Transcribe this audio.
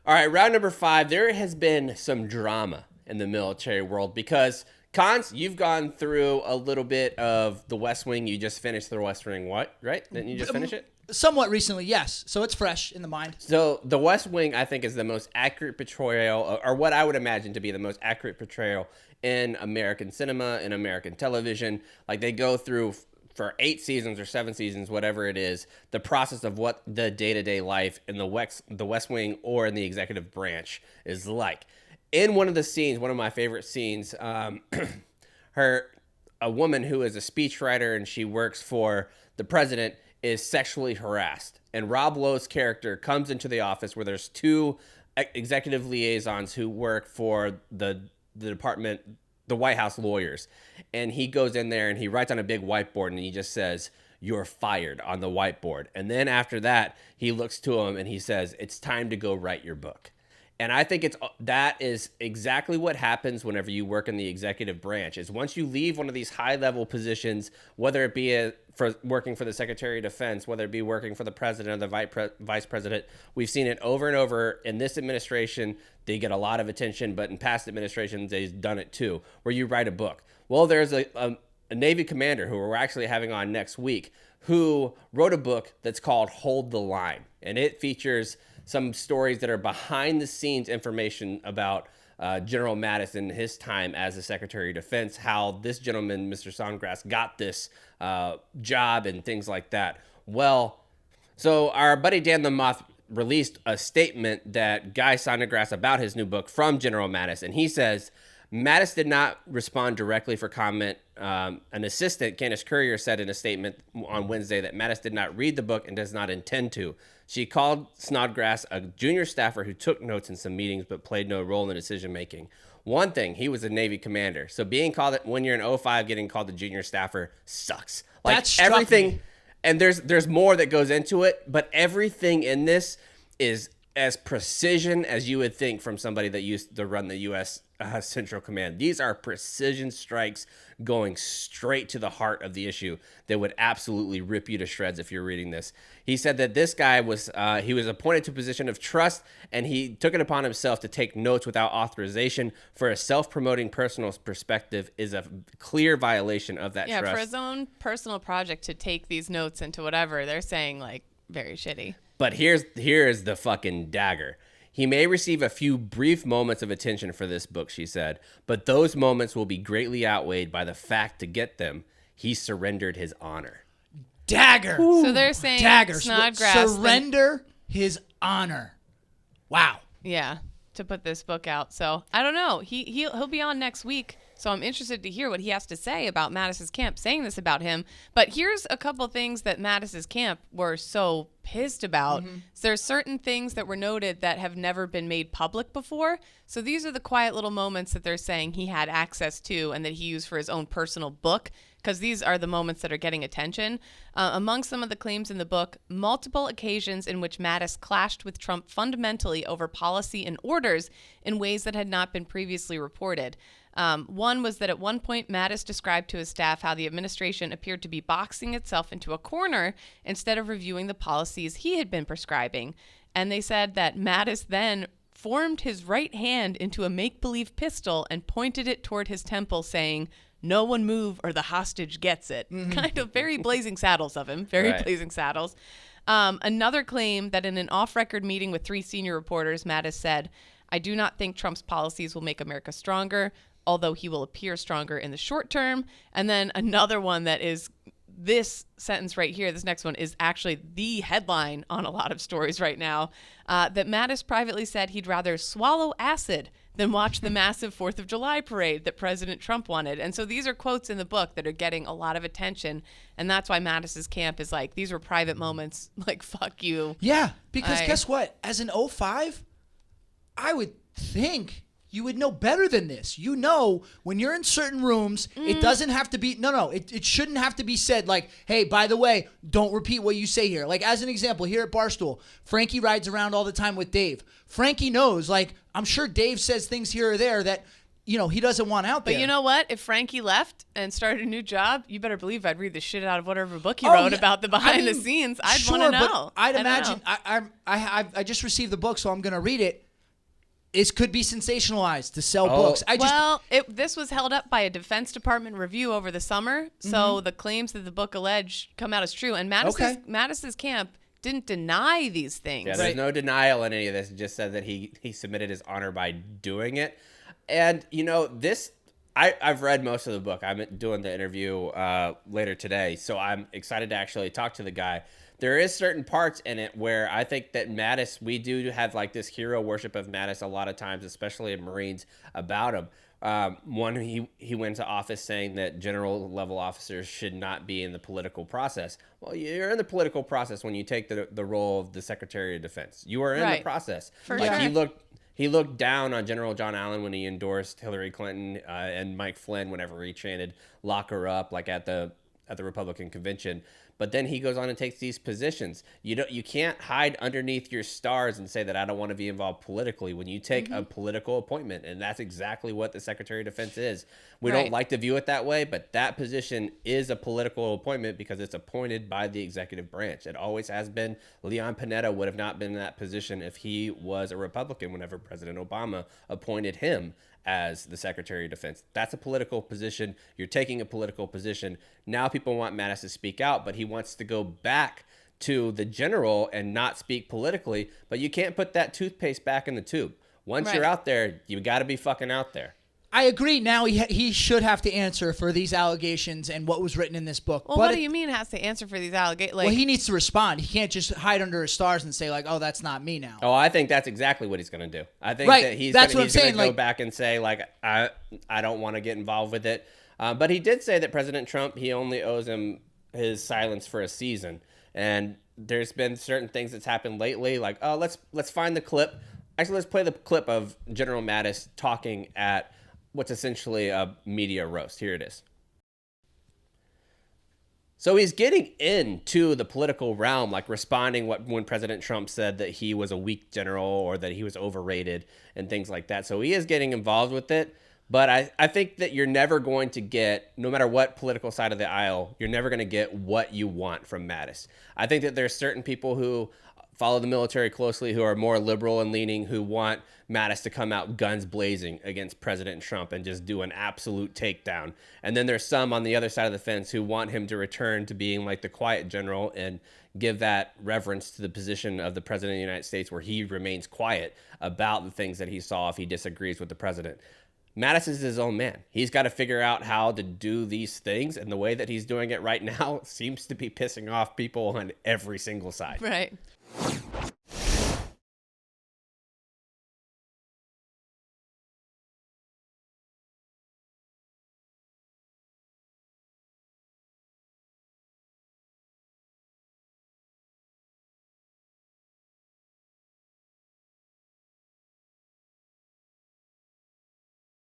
All right, round number 5. There has been some drama in the military world because, Cons, you've gone through a little bit of The West Wing. You just finished The West Wing, what? Right? Didn't you just finish it? Somewhat recently, yes. So it's fresh in the mind. So The West Wing, I think, is the most accurate portrayal, or what I would imagine to be the most accurate portrayal in American cinema, in American television. Like, they go through for 8 seasons or 7 seasons, whatever it is, the process of what the day-to-day life in the West Wing or in the executive branch is like. In one of the scenes, one of my favorite scenes, a woman who is a speechwriter and she works for the president is sexually harassed. And Rob Lowe's character comes into the office where there's 2 executive liaisons who work for the department, the White House lawyers. And he goes in there and he writes on a big whiteboard and he just says, "You're fired," on the whiteboard. And then after that, he looks to him and he says, "It's time to go write your book." And I think that is exactly what happens whenever you work in the executive branch. Is once you leave one of these high-level positions, whether it be for working for the Secretary of Defense, whether it be working for the president or the vice president, we've seen it over and over. In this administration, they get a lot of attention, but in past administrations, they've done it too, where you write a book. Well, there's a Navy commander who we're actually having on next week who wrote a book that's called Hold the Line, and it features some stories that are behind the scenes information about General Mattis and his time as the Secretary of Defense, how this gentleman, Mr. Snodgrass, got this job and things like that. Well, so our buddy Dan the Moth released a statement that Guy Snodgrass about his new book from General Mattis, and he says, Mattis did not respond directly for comment. An assistant, Candace Courier, said in a statement on Wednesday that Mattis did not read the book and does not intend to. She called Snodgrass a junior staffer who took notes in some meetings but played no role in the decision-making. One thing, he was a Navy commander. So being called, when you're in 05, getting called a junior staffer sucks. Like, that struck everything, me. and there's more that goes into it, but everything in this is as precision as you would think from somebody that used to run the U.S. Central Command. These are precision strikes going straight to the heart of the issue that would absolutely rip you to shreds if you're reading this. He said that this guy was he was appointed to a position of trust, and he took it upon himself to take notes without authorization for a self-promoting personal perspective is a clear violation of that trust. Yeah, for his own personal project to take these notes into whatever, they're saying, like, very shitty. But here's the fucking dagger. He may receive a few brief moments of attention for this book, she said, but those moments will be greatly outweighed by the fact to get them, he surrendered his honor. Dagger. Ooh, so they're saying dagger. Snodgrass Surrender his honor. Wow. Yeah, to put this book out. So I don't know. He'll be on next week. So I'm interested to hear what he has to say about Mattis's camp saying this about him. But here's a couple things that Mattis's camp were so pissed about. Mm-hmm. So there's certain things that were noted that have never been made public before. So these are the quiet little moments that they're saying he had access to and that he used for his own personal book, because these are the moments that are getting attention. Among some of the claims in the book, multiple occasions in which Mattis clashed with Trump fundamentally over policy and orders in ways that had not been previously reported. One was that at one point, Mattis described to his staff how the administration appeared to be boxing itself into a corner instead of reviewing the policies he had been prescribing. And they said that Mattis then formed his right hand into a make-believe pistol and pointed it toward his temple, saying, "No one move or the hostage gets it." Mm-hmm. Kind of very Blazing Saddles of him. Very right. Blazing Saddles. Another claim that in an off-record meeting with 3 senior reporters, Mattis said, "I do not think Trump's policies will make America stronger, although he will appear stronger in the short term." And then another one that is this sentence right here, this next one, is actually the headline on a lot of stories right now, that Mattis privately said he'd rather swallow acid than watch the massive 4th of July parade that President Trump wanted. And so these are quotes in the book that are getting a lot of attention. And that's why Mattis's camp is like, these were private moments. Like, fuck you. Yeah, because guess what? As an 05, I would think you would know better than this. You know, when you're in certain rooms, it doesn't have to be, it shouldn't have to be said like, hey, by the way, don't repeat what you say here. Like, as an example, here at Barstool, Frankie rides around all the time with Dave. Frankie knows, like, I'm sure Dave says things here or there that, you know, he doesn't want out there. But you know what? If Frankie left and started a new job, you better believe I'd read the shit out of whatever book he wrote about the behind the scenes. I'd want to know. But I'd imagine, I just received the book, so I'm going to read it. this could be sensationalized to sell books. This was held up by a Defense Department review over the summer, so the claims that the book allege come out as true. And Mattis's camp didn't deny these things. Yeah, there's no denial in any of this. It just said that he submitted his honor by doing it. And, I've read most of the book. I'm doing the interview later today, so I'm excited to actually talk to the guy. There is certain parts in it where I think that Mattis, we do have like this hero worship of Mattis a lot of times, especially in Marines, about him. One, he went to office saying that general level officers should not be in the political process. Well, you're in the political process when you take the role of the Secretary of Defense. You are in the process. For sure. He looked down on General John Allen when he endorsed Hillary Clinton and Mike Flynn whenever he chanted "lock her up" like at the Republican convention. But then he goes on and takes these positions. You can't hide underneath your stars and say that I don't want to be involved politically when you take a political appointment, and that's exactly what the Secretary of Defense is. We don't like to view it that way, but that position is a political appointment because it's appointed by the executive branch. It always has been. Leon Panetta would have not been in that position if he was a Republican whenever President Obama appointed him as the Secretary of Defense. That's a political position. You're taking a political position. Now people want Mattis to speak out, but he wants to go back to the general and not speak politically. But you can't put that toothpaste back in the tube. Once you're out there, you got to be fucking out there. I agree. Now he should have to answer for these allegations and what was written in this book. Well, what do you mean has to answer for these allegations? Well, he needs to respond. He can't just hide under his stars and say like, "Oh, that's not me now." Oh, I think that's exactly what he's going to do. I think that he's going to go back and say like, I don't want to get involved with it. But he did say that President Trump, he only owes him his silence for a season. And there's been certain things that's happened lately, like, oh, let's find the clip. Actually, let's play the clip of General Mattis talking at what's essentially a media roast. Here it is. So he's getting into the political realm, like responding when President Trump said that he was a weak general or that he was overrated and things like that. So he is getting involved with it. But I think that you're never going to get, no matter what political side of the aisle, you're never going to get what you want from Mattis. I think that there's certain people who follow the military closely who are more liberal and leaning, who want Mattis to come out guns blazing against President Trump and just do an absolute takedown. And then there's some on the other side of the fence who want him to return to being like the quiet general and give that reverence to the position of the President of the United States, where he remains quiet about the things that he saw if he disagrees with the president. Mattis is his own man. He's got to figure out how to do these things, and the way that he's doing it right now seems to be pissing off people on every single side. Right.